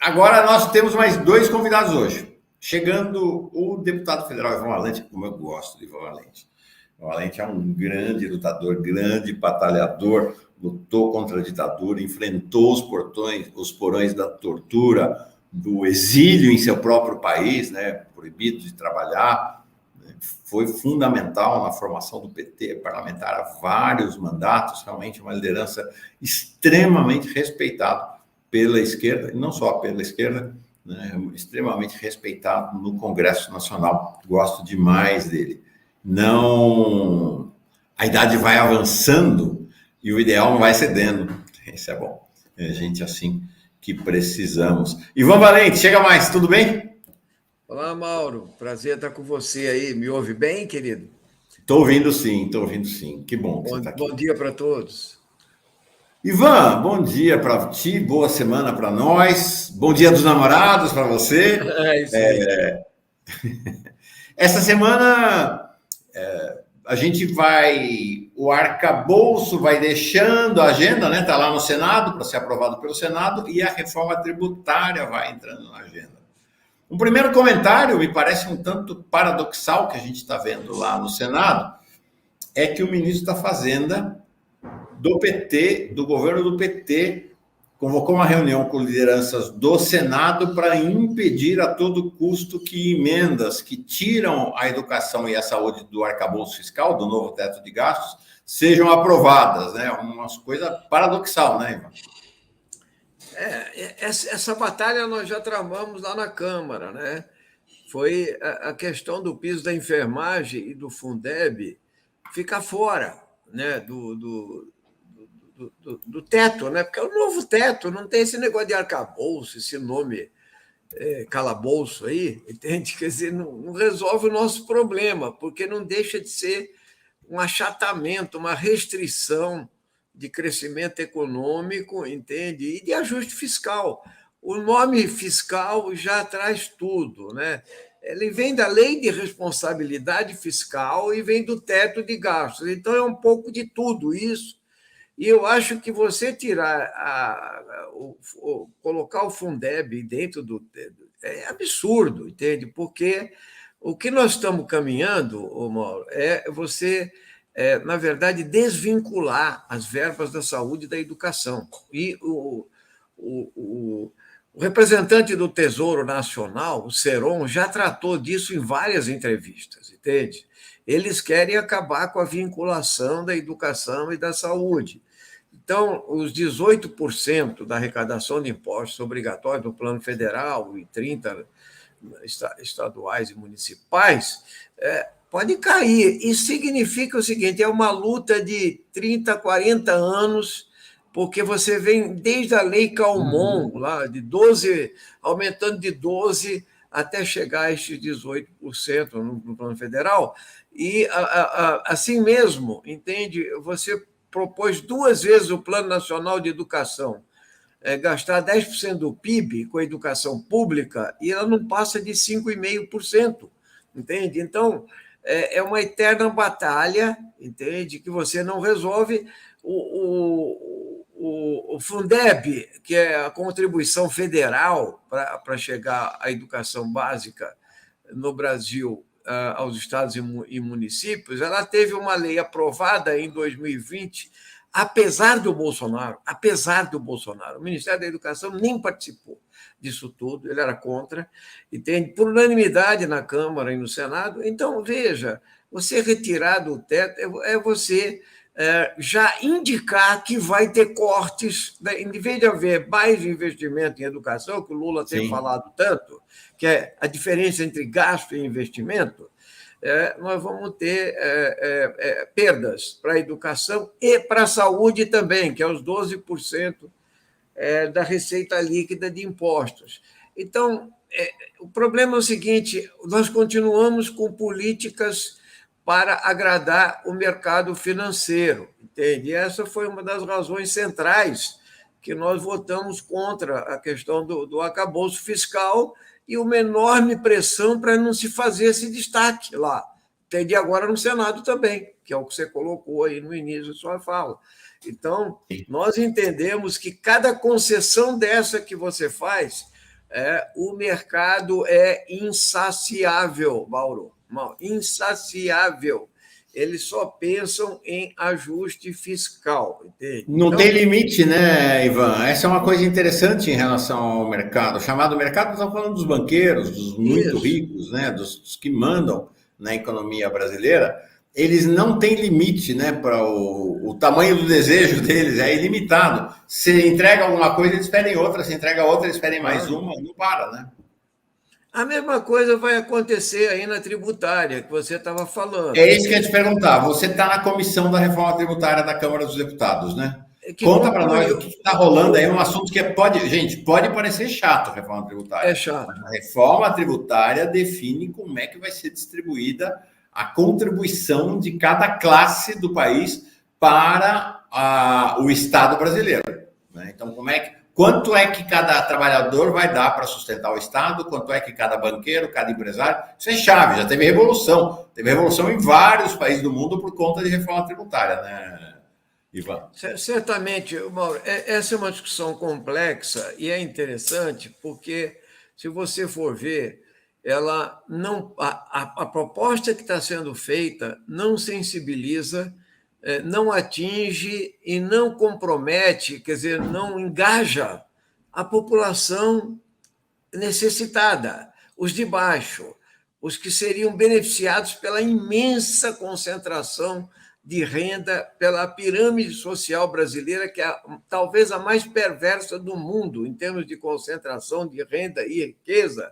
Agora nós temos mais dois convidados hoje. Chegando o deputado federal Ivan Valente, como eu gosto de Ivan Valente. Ivan Valente é um grande lutador, grande batalhador, lutou contra a ditadura, enfrentou os porões da tortura, do exílio em seu próprio país, né, proibido de trabalhar. Foi fundamental na formação do PT, parlamentar há vários mandatos, realmente uma liderança extremamente respeitada pela esquerda, e não só pela esquerda, né, extremamente respeitado no Congresso Nacional. Gosto demais dele. Não, a idade vai avançando e o ideal não vai cedendo. Isso é bom. É gente assim que precisamos. Ivan Valente, chega mais, tudo bem? Olá, Mauro. Prazer estar com você aí. Me ouve bem, querido? Estou ouvindo sim, estou ouvindo sim. Que bom que você está aqui. Bom dia para todos. Ivan, bom dia para ti, boa semana para nós, bom dia dos namorados para você. É isso aí. Essa semana a gente o arcabouço vai deixando a agenda, né? Está lá no Senado para ser aprovado pelo Senado e a reforma tributária vai entrando na agenda. Um primeiro comentário, me parece um tanto paradoxal que a gente está vendo lá no Senado, é que o ministro da Fazenda do PT, do governo do PT, convocou uma reunião com lideranças do Senado para impedir a todo custo que emendas que tiram a educação e a saúde do arcabouço fiscal, do novo teto de gastos, sejam aprovadas, né? Uma coisa paradoxal, né, Ivan? Essa batalha nós já travamos lá na Câmara, né? Foi a questão do piso da enfermagem e do Fundeb ficar fora, né? Do teto, né? Porque é o novo teto, não tem esse negócio de arcabouço, esse nome calabouço aí, entende? Quer dizer, não resolve o nosso problema, porque não deixa de ser um achatamento, uma restrição de crescimento econômico, entende? E de ajuste fiscal. O nome fiscal já traz tudo, né? Ele vem da lei de responsabilidade fiscal e vem do teto de gastos. Então, é um pouco de tudo isso. E eu acho que você tirar colocar o Fundeb dentro do é absurdo, entende? Porque o que nós estamos caminhando, Mauro, é você, na verdade, desvincular as verbas da saúde e da educação. E o representante do Tesouro Nacional, o Seron, já tratou disso em várias entrevistas, entende? Eles querem acabar com a vinculação da educação e da saúde. Então, os 18% da arrecadação de impostos obrigatórios do Plano Federal e 30% estaduais e municipais pode cair. Isso significa o seguinte: é uma luta de 30, 40 anos, porque você vem desde a Lei Calmon, lá de 12, aumentando de 12 até chegar a estes 18% no Plano Federal, e assim mesmo, entende? Você propôs 2 vezes o Plano Nacional de Educação, gastar 10% do PIB com a educação pública, e ela não passa de 5,5%, entende? Então, é uma eterna batalha, entende? Que você não resolve. O Fundeb, que é a contribuição federal para chegar à educação básica no Brasil, aos estados e municípios, ela teve uma lei aprovada em 2020, apesar do Bolsonaro. O Ministério da Educação nem participou disso tudo, ele era contra, entende? Por unanimidade na Câmara e no Senado. Então, veja, você retirar do teto é você já indicar que vai ter cortes, em vez de haver mais investimento em educação, que o Lula tem falado tanto, que é a diferença entre gasto e investimento, nós vamos ter perdas para a educação e para a saúde também, que é os 12% da receita líquida de impostos. Então, o problema é o seguinte: nós continuamos com políticas para agradar o mercado financeiro, entende? E essa foi uma das razões centrais que nós votamos contra a questão do arcabouço fiscal e uma enorme pressão para não se fazer esse destaque lá. Entende? Agora no Senado também, que é o que você colocou aí no início da sua fala. Então, nós entendemos que cada concessão dessa que você faz, O mercado é insaciável, Mauro, insaciável. Eles só pensam em ajuste fiscal, entende? Não Então, tem limite, né, Ivan? Essa é uma coisa interessante em relação ao mercado. O chamado mercado, nós estamos falando dos banqueiros, dos muito isso. ricos, né, dos que mandam na economia brasileira. Eles não têm limite, né, para o tamanho do desejo deles, é ilimitado. Se entrega alguma coisa, eles pedem outra, se entrega outra, eles pedem mais Claro. uma, não para, né? A mesma coisa vai acontecer aí na tributária, que você estava falando, É isso que eu ia te entende? perguntar. Você está na comissão da reforma tributária da Câmara dos Deputados, né? Que Conta para nós o concluiu. que está rolando aí, é um assunto que pode, gente, pode parecer chato a reforma É tributária, mas chato. a reforma tributária define como é que vai ser distribuída a contribuição de cada classe do país para o Estado brasileiro, né? Então, quanto é que cada trabalhador vai dar para sustentar o Estado, quanto é que cada banqueiro, cada empresário, isso é chave, já teve revolução em vários países do mundo por conta de reforma tributária, né, Ivan? Certamente, Mauro, essa é uma discussão complexa e é interessante porque, se você for ver, ela não, a proposta que está sendo feita não sensibiliza, não atinge e não compromete, quer dizer, não engaja a população necessitada, os de baixo, os que seriam beneficiados pela imensa concentração de renda, pela pirâmide social brasileira, que é talvez a mais perversa do mundo em termos de concentração de renda e riqueza.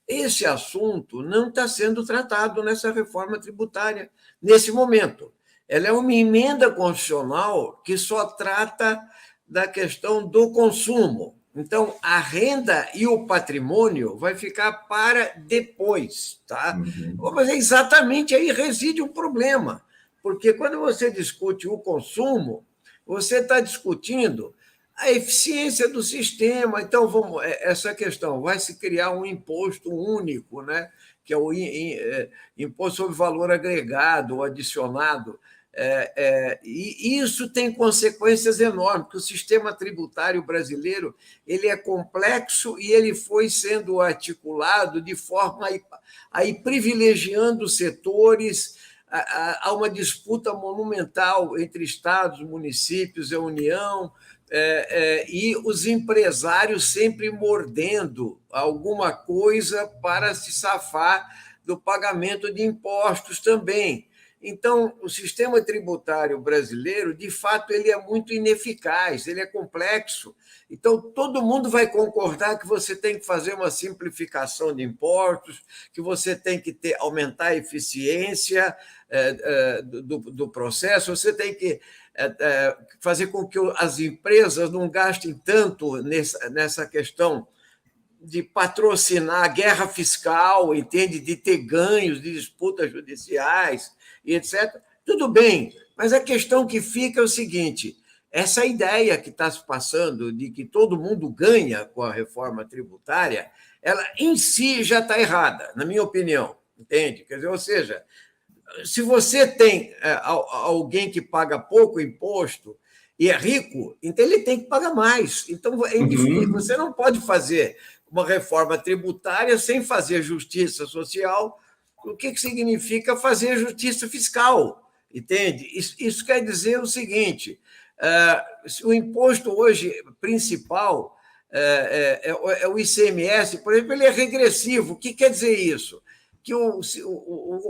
Esse assunto não está sendo tratado nessa reforma tributária, nesse momento. Ela é uma emenda constitucional que só trata da questão do consumo. Então, a renda e o patrimônio vai ficar para depois, tá? Uhum. Mas exatamente aí reside um problema, porque quando você discute o consumo, você está discutindo a eficiência do sistema. Então, essa questão, vai se criar um imposto único, né? Que é o imposto sobre valor agregado ou adicionado. E isso tem consequências enormes, porque o sistema tributário brasileiro ele é complexo e ele foi sendo articulado de forma a ir privilegiando setores. Há uma disputa monumental entre estados, municípios e a União, e os empresários sempre mordendo alguma coisa para se safar do pagamento de impostos também. Então, o sistema tributário brasileiro, de fato, ele é muito ineficaz, ele é complexo. Então, todo mundo vai concordar que você tem que fazer uma simplificação de impostos, que você tem que aumentar a eficiência do processo, você tem que fazer com que as empresas não gastem tanto nessa questão de patrocinar a guerra fiscal, entende? De ter ganhos de disputas judiciais e etc. Tudo bem, mas a questão que fica é o seguinte: essa ideia que está se passando de que todo mundo ganha com a reforma tributária, ela em si já está errada, na minha opinião, entende? Quer dizer, ou seja, se você tem alguém que paga pouco imposto e é rico, então ele tem que pagar mais. Então, você não pode fazer uma reforma tributária sem fazer justiça social. O que significa fazer justiça fiscal? Entende? Isso quer dizer o seguinte: o imposto hoje principal é o ICMS, por exemplo, ele é regressivo. O que quer dizer isso? Que o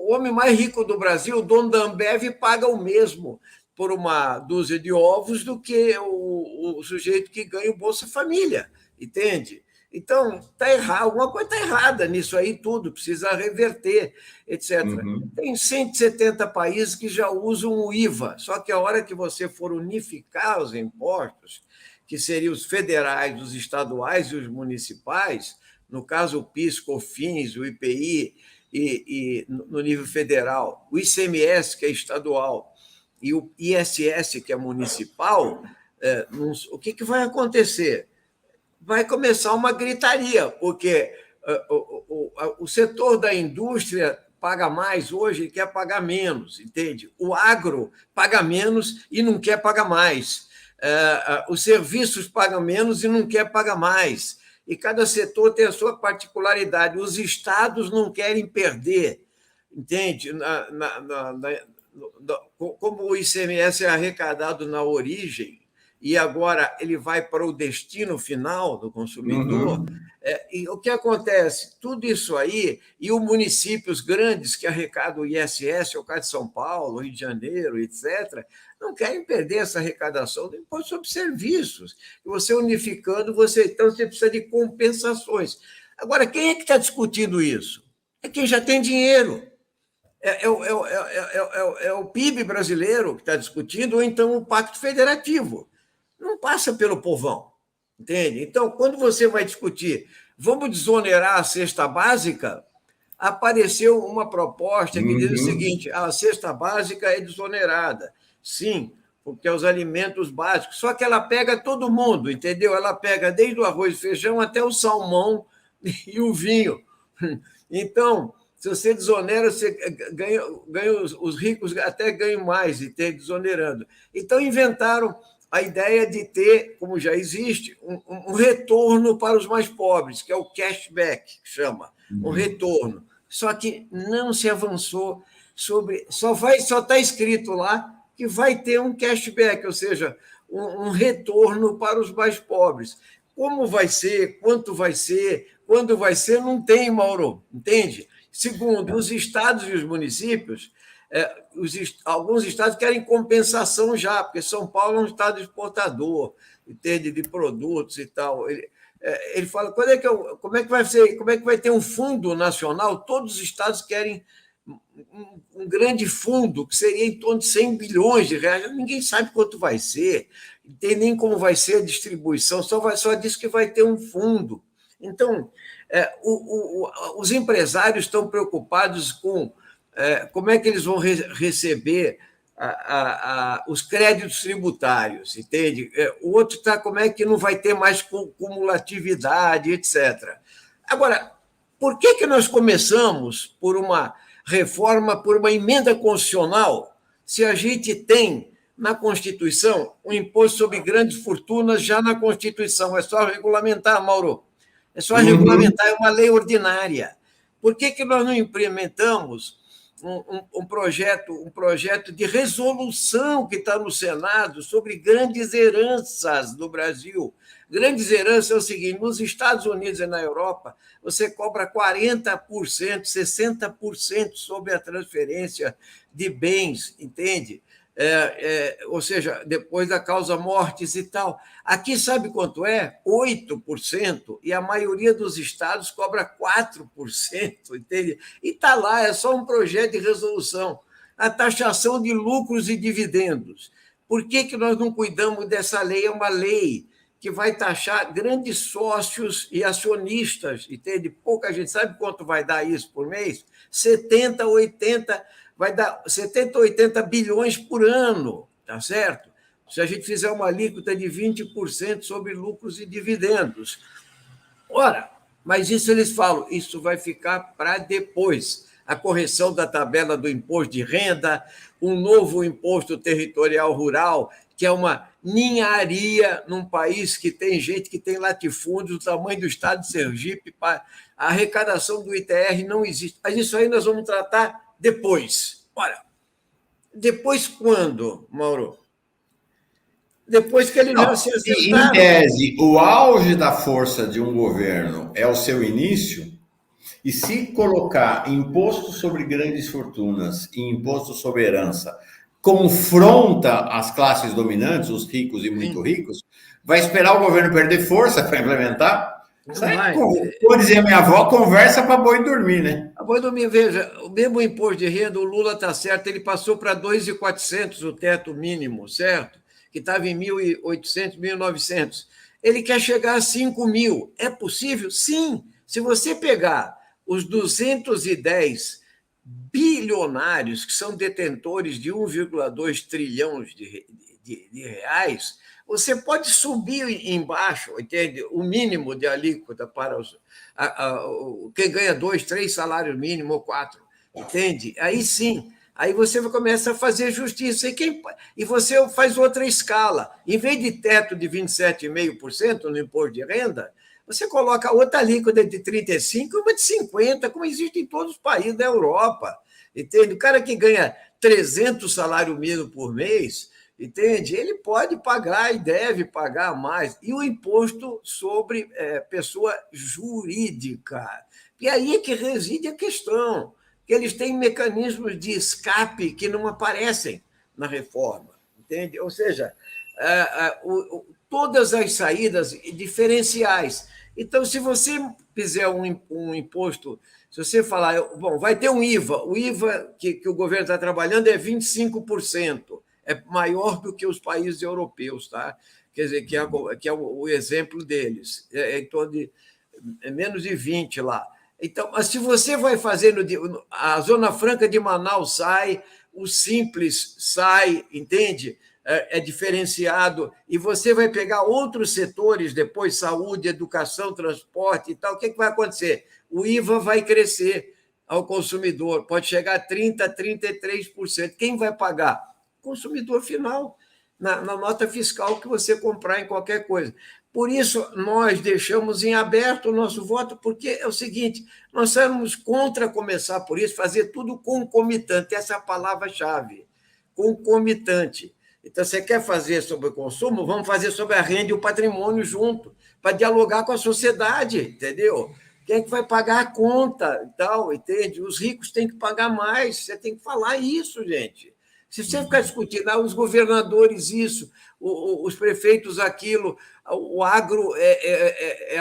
homem mais rico do Brasil, o dono da Ambev, paga o mesmo por uma dúzia de ovos do que o sujeito que ganha o Bolsa Família, entende? Então, está errado, alguma coisa está errada nisso aí tudo, precisa reverter, etc. Uhum. Tem 170 países que já usam o IVA, só que a hora que você for unificar os impostos, que seriam os federais, os estaduais e os municipais, no caso o PIS, COFINS, o IPI, e no nível federal, o ICMS, que é estadual, e o ISS, que é municipal, o que vai acontecer? Vai começar uma gritaria, porque o setor da indústria paga mais hoje e quer pagar menos, entende? O agro paga menos e não quer pagar mais. Os serviços pagam menos e não quer pagar mais. e cada setor tem a sua particularidade. Os estados não querem perder, entende? Como o ICMS é arrecadado na origem e agora ele vai para o destino final do consumidor, e o que acontece? Tudo isso aí, e os municípios grandes que arrecadam o ISS, é o caso de São Paulo, Rio de Janeiro, etc., não querem perder essa arrecadação do imposto sobre serviços. E você unificando, então você precisa de compensações. Agora, quem é que está discutindo isso? É quem já tem dinheiro. É o PIB brasileiro que está discutindo, ou então o Pacto Federativo. Não passa pelo povão, entende? Então, quando você vai discutir, vamos desonerar a cesta básica, apareceu uma proposta que diz o seguinte: a cesta básica é desonerada. Sim, porque é os alimentos básicos, só que ela pega todo mundo, entendeu? Ela pega desde o arroz e feijão até o salmão e o vinho. Então, se você desonera, você ganha os ricos até ganham mais, entende? Desonerando. Então, inventaram a ideia de ter, como já existe, um retorno para os mais pobres, que é o cashback, que chama, um retorno. Só que não se avançou sobre... Só está escrito lá que vai ter um cashback, ou seja, um retorno para os mais pobres. Como vai ser, quanto vai ser, quando vai ser, não tem, Mauro, entende? Segundo, os estados e os municípios, alguns estados querem compensação já, porque São Paulo é um estado exportador, entende, de produtos e tal. Ele fala, como é que vai ser, como é que vai ter um fundo nacional? Todos os estados querem um grande fundo, que seria em torno de 100 bilhões de reais. Ninguém sabe quanto vai ser, não tem nem como vai ser a distribuição, só diz que vai ter um fundo. Então, os empresários estão preocupados com como é que eles vão receber os créditos tributários, entende? O outro está como é que não vai ter mais cumulatividade, etc. Agora, por que nós começamos por uma reforma, por uma emenda constitucional, se a gente tem na Constituição um imposto sobre grandes fortunas já na Constituição? É só regulamentar, Mauro. É só regulamentar, é uma lei ordinária. Por que nós não implementamos um projeto de resolução que está no Senado sobre grandes heranças no Brasil? Grandes heranças é o seguinte: nos Estados Unidos e na Europa, você cobra 40%, 60% sobre a transferência de bens, entende? Ou seja, depois da causa mortes e tal. Aqui sabe quanto é? 8%, e a maioria dos estados cobra 4%, entende? E está lá, é só um projeto de resolução. A taxação de lucros e dividendos. Por que nós não cuidamos dessa lei? É uma lei que vai taxar grandes sócios e acionistas, entende? Pouca gente sabe quanto vai dar isso por mês? 70, 80... vai dar 70, 80 bilhões por ano, tá certo? Se a gente fizer uma alíquota de 20% sobre lucros e dividendos. Ora, mas isso eles falam, isso vai ficar para depois. A correção da tabela do imposto de renda, um novo imposto territorial rural, que é uma ninharia num país que tem gente que tem latifúndio do tamanho do estado de Sergipe. A arrecadação do ITR não existe. Mas isso aí nós vamos tratar depois. Ora, depois quando, Mauro? Depois que eles já se Em acertaram. tese, o auge da força de um governo é o seu início, e se colocar imposto sobre grandes fortunas e imposto sobre herança confronta as classes dominantes, os ricos e muito ricos, vai esperar o governo perder força para implementar? Como dizia minha avó, conversa para boi dormir, né? A boi dormir, veja, o mesmo imposto de renda, o Lula está certo, ele passou para 2.400 o teto mínimo, certo? Que estava em 1.800, 1.900. Ele quer chegar a 5.000. É possível? Sim. Se você pegar os 210 bilionários que são detentores de 1,2 trilhões de reais, você pode subir embaixo, entende? O mínimo de alíquota para quem ganha 2, 3 salários mínimos ou 4, entende? Aí sim, aí você começa a fazer justiça. E você faz outra escala. Em vez de teto de 27,5% no imposto de renda, você coloca outra alíquota de 35% e uma de 50%, como existe em todos os países da Europa. Entende? O cara que ganha 300 salário mínimo por mês, entende? Ele pode pagar e deve pagar mais. E o imposto sobre pessoa jurídica. E aí é que reside a questão, que eles têm mecanismos de escape que não aparecem na reforma, entende? Ou seja, todas as saídas diferenciais. Então, se você fizer um imposto, se você falar, bom, vai ter um IVA, o IVA que o governo está trabalhando é 25%, é maior do que os países europeus, tá? Quer dizer, que é o exemplo deles, em torno de menos de 20 lá. Então, mas se você vai fazer a Zona Franca de Manaus sai, o Simples sai, entende? É diferenciado, e você vai pegar outros setores depois, saúde, educação, transporte e tal, o que vai acontecer? O IVA vai crescer ao consumidor, pode chegar a 30%, 33%. Quem vai pagar? O consumidor final, na nota fiscal que você comprar em qualquer coisa. Por isso, nós deixamos em aberto o nosso voto, porque é o seguinte, nós somos contra começar por isso, fazer tudo concomitante, essa é a palavra-chave, concomitante. Então, você quer fazer sobre o consumo? Vamos fazer sobre a renda e o patrimônio junto, para dialogar com a sociedade, entendeu? Quem é que vai pagar a conta e tal, entende? Os ricos têm que pagar mais, você tem que falar isso, gente. Se você ficar discutindo, os governadores isso, os prefeitos aquilo, o agro é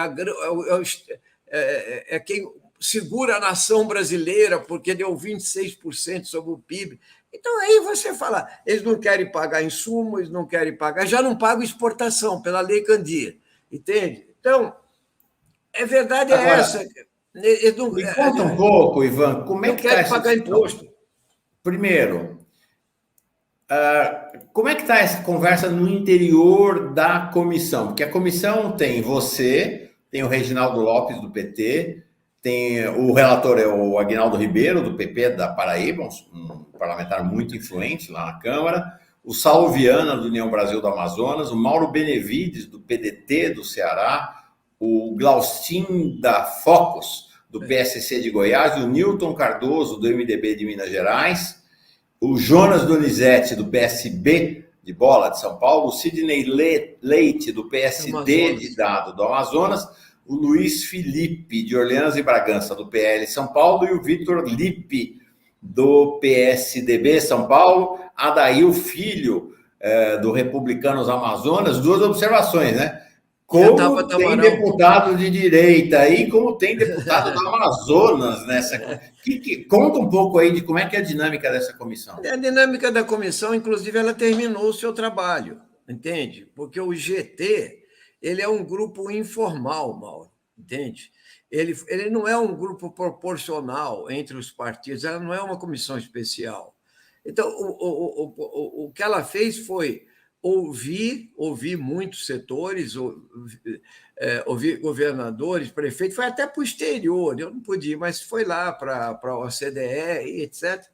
quem segura a nação brasileira, porque deu 26% sobre o PIB. Então, aí você fala, eles não querem pagar insumo, eles não querem pagar, já não pagam exportação pela Lei Candir, entende? Então, a verdade é essa. Eles não, me conta um pouco, Ivan, como é não que está querem essa pagar discussão? imposto. Primeiro, como é que está essa conversa no interior da comissão? Porque a comissão tem você, tem o Reginaldo Lopes, do PT, tem o relator é o Aguinaldo Ribeiro, do PP da Paraíba, um parlamentar muito influente lá na Câmara, o Saulo Viana, do União Brasil do Amazonas, o Mauro Benevides, do PDT do Ceará, o Glaustin da Focus, do PSC de Goiás, o Newton Cardoso, do MDB de Minas Gerais, o Jonas Donizete, do PSB de Bola, de São Paulo, o Sidney Leite, do PSD de Dado, do Amazonas, o Luiz Felipe, de Orleans e Bragança, do PL São Paulo, e o Vitor Lippe, do PSDB São Paulo, Adail Filho, do Republicanos Amazonas. Duas observações, né? Como tem deputado de direita aí, como tem deputado do Amazonas nessa. Conta um pouco aí de como é que é a dinâmica dessa comissão. A dinâmica da comissão, inclusive, ela terminou o seu trabalho, entende? Porque o GT, ele é um grupo informal, Mauro, entende? Ele não é um grupo proporcional entre os partidos, ela não é uma comissão especial. Então, o que ela fez foi ouvir muitos setores, ouvir governadores, prefeitos, foi até para o exterior, eu não podia, mas foi lá para a OCDE, etc.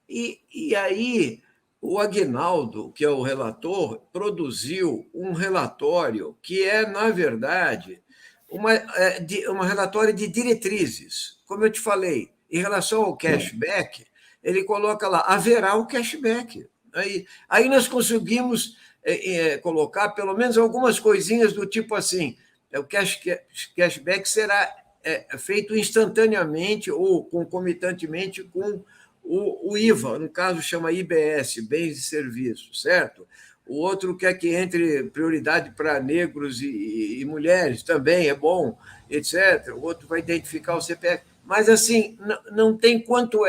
E aí o Aguinaldo, que é o relator, produziu um relatório que é, na verdade, uma relatório de diretrizes. Como eu te falei, em relação ao cashback, ele coloca lá, haverá o cashback. Aí nós conseguimos colocar pelo menos algumas coisinhas do tipo assim, o cashback será feito instantaneamente ou concomitantemente com o IVA, no caso chama IBS, Bens e Serviços, certo? O outro quer que entre prioridade para negros e mulheres, também é bom, etc. O outro vai identificar o CPF. Mas, assim, não tem quanto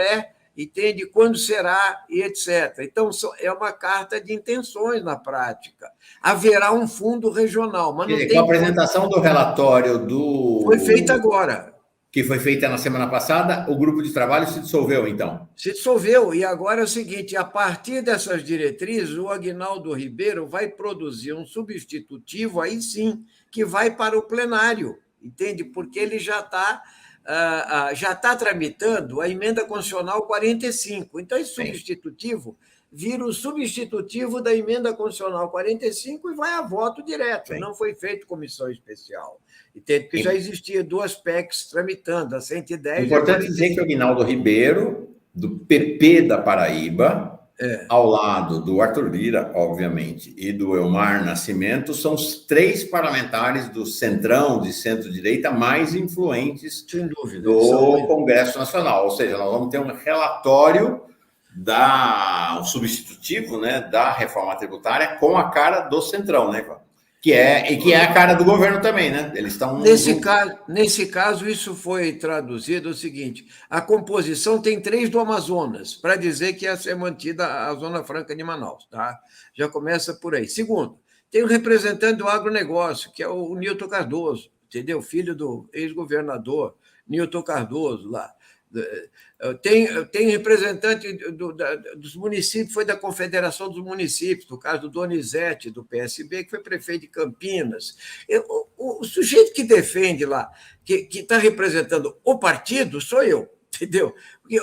entende quando será e etc. Então, é uma carta de intenções na prática. Haverá um fundo regional, mas não tem... Com a apresentação do relatório Foi feita agora. Que foi feita na semana passada, o grupo de trabalho se dissolveu, então? Se dissolveu, e agora é o seguinte, a partir dessas diretrizes, o Aguinaldo Ribeiro vai produzir um substitutivo, aí sim, que vai para o plenário, entende? Porque ele já está tramitando a emenda constitucional 45. Então, esse substitutivo vira o substitutivo da emenda constitucional 45 e vai a voto direto. Sim. Não foi feito comissão especial. entende? Porque já existia duas PECs tramitando, a 110 e a Importante dizer que o Aguinaldo Ribeiro, do PP da Paraíba, ao lado do Arthur Lira, obviamente, e do Elmar Nascimento, são os 3 parlamentares do centrão, de centro-direita, mais influentes sem dúvida, do Congresso Nacional. Ou seja, nós vamos ter um relatório um substitutivo, né, da reforma tributária com a cara do centrão, né, Ivan? Que é a cara do governo também, né? Eles estão... Nesse caso, isso foi traduzido o seguinte: a composição tem 3 do Amazonas, para dizer que ia ser mantida a Zona Franca de Manaus, tá? Já começa por aí. Segundo, tem o representante do agronegócio, que é o Nilton Cardoso, entendeu? Filho do ex-governador Nilton Cardoso lá. Tem representante dos municípios, foi da Confederação dos Municípios, no caso do Donizete, do PSB, que foi prefeito de Campinas. O sujeito que defende lá, que está representando o partido, sou eu, entendeu? Porque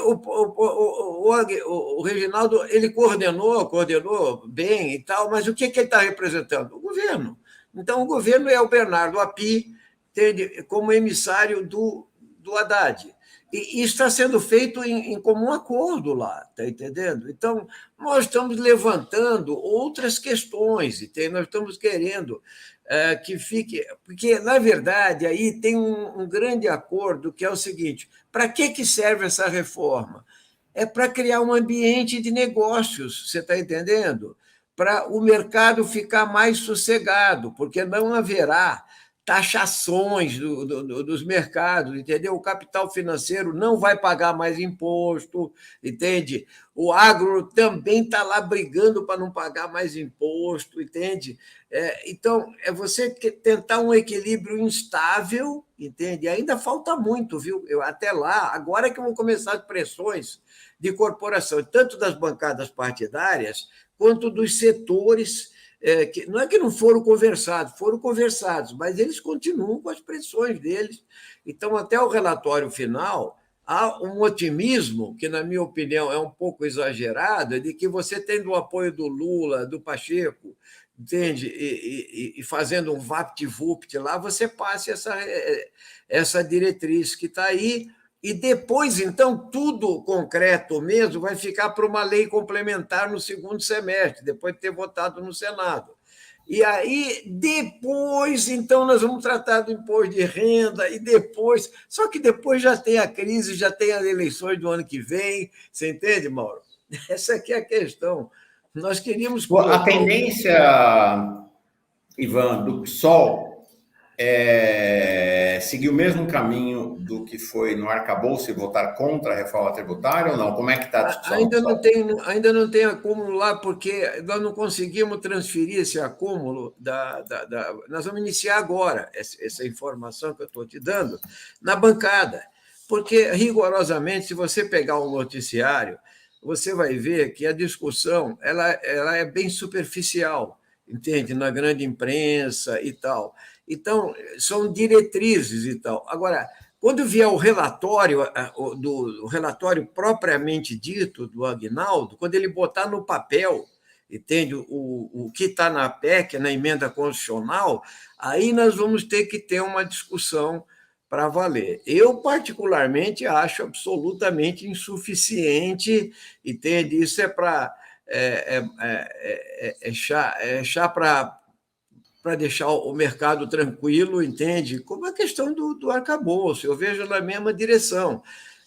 o Reginaldo, ele coordenou bem e tal, mas o que ele está representando? O governo. Então, o governo é o Bernardo Api, entende? Como emissário do Haddad. E isso está sendo feito em comum acordo lá, está entendendo? Então, nós estamos levantando outras questões, entende? Nós estamos querendo que fique... Porque, na verdade, aí tem um grande acordo, que é o seguinte: para que serve essa reforma? É para criar um ambiente de negócios, você está entendendo? Para o mercado ficar mais sossegado, porque não haverá taxações dos mercados, entendeu? O capital financeiro não vai pagar mais imposto, entende? O agro também está lá brigando para não pagar mais imposto, entende? Então, é você tentar um equilíbrio instável, entende? Ainda falta muito, viu? Até lá, agora que vão começar as pressões de corporação, tanto das bancadas partidárias quanto dos setores. Não é que não foram conversados, mas eles continuam com as pressões deles. Então, até o relatório final, há um otimismo, que, na minha opinião, é um pouco exagerado, de que você tendo o apoio do Lula, do Pacheco, entende? E fazendo um vapt-vupt lá, você passe essa diretriz que está aí. E depois, então, tudo concreto mesmo vai ficar para uma lei complementar no segundo semestre, depois de ter votado no Senado. E aí, depois, então, nós vamos tratar do imposto de renda, e depois... Só que depois já tem a crise, já tem as eleições do ano que vem, você entende, Mauro? Essa aqui é a questão. Nós queríamos... A tendência, Ivan, do PSOL seguir o mesmo caminho do que foi no arcabouço e votar contra a reforma tributária ou não? Como é que está a discussão? Ainda não tem acúmulo lá, porque nós não conseguimos transferir esse acúmulo. Nós vamos iniciar agora essa informação que eu estou te dando na bancada, porque, rigorosamente, se você pegar um noticiário, você vai ver que a discussão ela é bem superficial, entende? Na grande imprensa e tal. Então, são diretrizes e tal. Agora, quando vier o relatório propriamente dito do Aguinaldo, quando ele botar no papel, entende, o que está na PEC, na emenda constitucional, aí nós vamos ter que ter uma discussão para valer. Eu, particularmente, acho absolutamente insuficiente, entende? Isso é para... chá para deixar o mercado tranquilo, entende? Como a questão do arcabouço, eu vejo na mesma direção.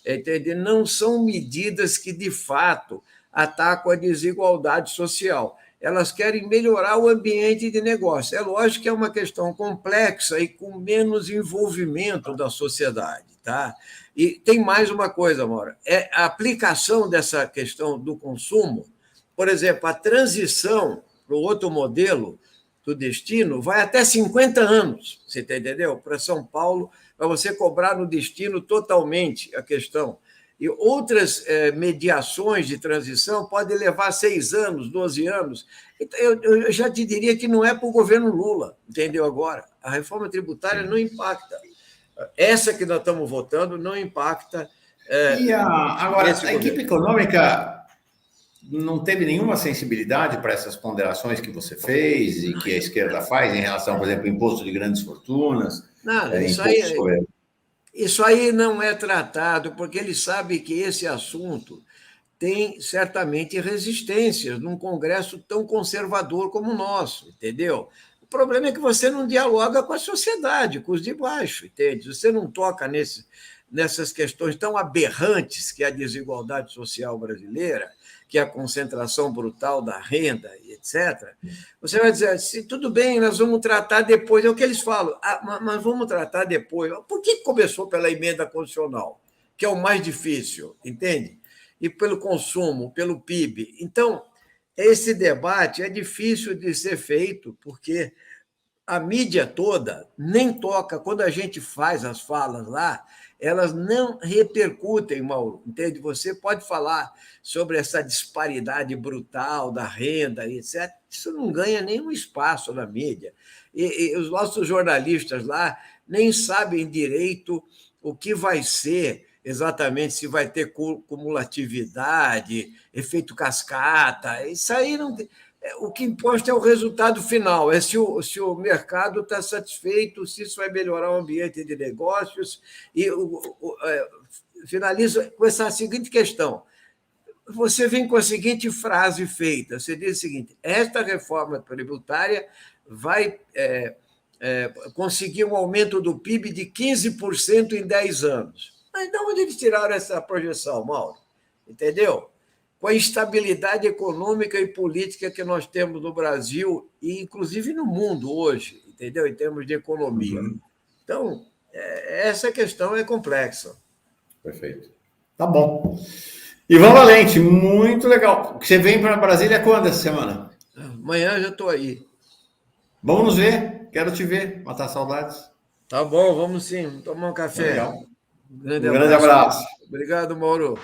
Entende? Não são medidas que, de fato, atacam a desigualdade social. Elas querem melhorar o ambiente de negócio. É lógico que é uma questão complexa e com menos envolvimento da sociedade. Tá? E tem mais uma coisa, Maura, a aplicação dessa questão do consumo. Por exemplo, a transição para o outro modelo do destino vai até 50 anos, você entendeu? Para São Paulo, para você cobrar no destino totalmente a questão. E outras mediações de transição podem levar 6 anos, 12 anos. Então, eu já te diria que não é para o governo Lula, entendeu agora? A reforma tributária não impacta. Essa que nós estamos votando não impacta. Agora, a equipe econômica não teve nenhuma sensibilidade para essas ponderações que você fez e que a esquerda faz em relação, por exemplo, ao imposto de grandes fortunas, Nada, imposto sobre ele. isso aí não é tratado, porque ele sabe que esse assunto tem certamente resistências num Congresso tão conservador como o nosso, entendeu? O problema é que você não dialoga com a sociedade, com os de baixo, entende? Você não toca nessas questões tão aberrantes que é a desigualdade social brasileira, que é a concentração brutal da renda, etc. Você vai dizer, se tudo bem, nós vamos tratar depois, é o que eles falam, mas vamos tratar depois. Por que começou pela emenda constitucional, que é o mais difícil, entende? E pelo consumo, pelo PIB. Então, esse debate é difícil de ser feito, porque a mídia toda nem toca, quando a gente faz as falas lá, elas não repercutem, Mauro, entende? Você pode falar sobre essa disparidade brutal da renda, etc. Isso não ganha nenhum espaço na mídia. E os nossos jornalistas lá nem sabem direito o que vai ser exatamente, se vai ter cumulatividade, efeito cascata. Isso aí não tem. O que importa é o resultado final, é se o mercado está satisfeito, se isso vai melhorar o ambiente de negócios. E finalizo com essa seguinte questão. Você vem com a seguinte frase feita, você diz o seguinte, esta reforma tributária vai conseguir um aumento do PIB de 15% em 10 anos. Mas de onde eles tiraram essa projeção, Mauro? Entendeu? Com a instabilidade econômica e política que nós temos no Brasil e, inclusive, no mundo hoje, entendeu? Em termos de economia. Então, essa questão é complexa. Perfeito. Tá bom. Ivan Valente, muito legal. Você vem para Brasília quando essa semana? Amanhã já estou aí. Vamos nos ver. Quero te ver. Matar saudades. Tá bom, vamos sim. Tomar um café. Legal. Um grande Um grande abraço. Obrigado, Mauro.